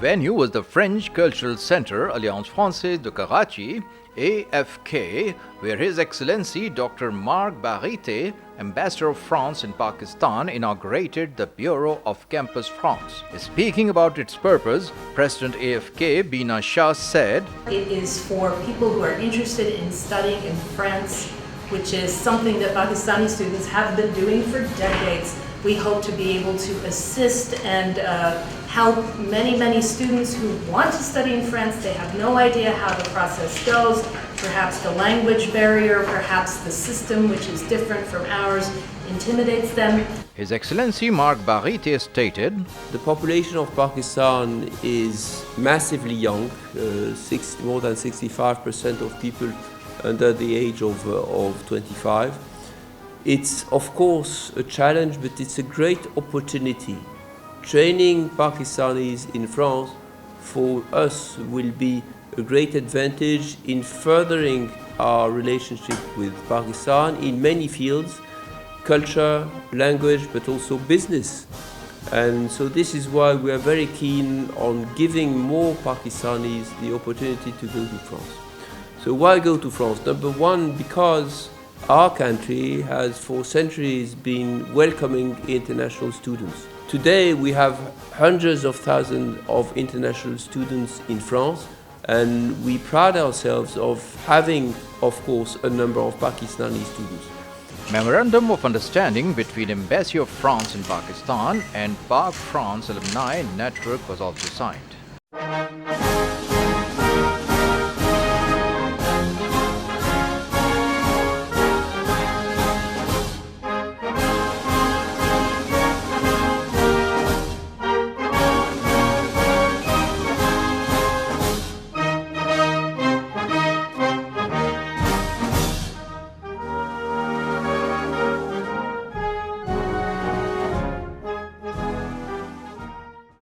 venue was the French Cultural Centre Alliance Française de Karachi, AFK, where His Excellency Dr. Marc Barety, Ambassador of France in Pakistan, inaugurated the Bureau of Campus France. Speaking about its purpose, President AFK Bina Shah said, "It is for people who are interested in studying in France, which is something that Pakistani students have been doing for decades. We hope to be able to assist and help many students who want to study in France. They have no idea how the process goes. Perhaps the language barrier, perhaps the system, which is different from ours, intimidates them." His Excellency Marc Barety stated, "The population of Pakistan is massively young, more than 65% of people under the age of 25. It's of course a challenge, but it's a great opportunity. Training Pakistanis in France for us will be a great advantage in furthering our relationship with Pakistan in many fields, culture, language, but also business. And so this is why we are very keen on giving more Pakistanis the opportunity to go to France. So why go to France? Number one, because our country has for centuries been welcoming international students. Today we have hundreds of thousands of international students in France, and we pride ourselves of having, of course, a number of Pakistani students. Memorandum of Understanding between Embassy of France in Pakistan and Pak France Alumni Network was also signed.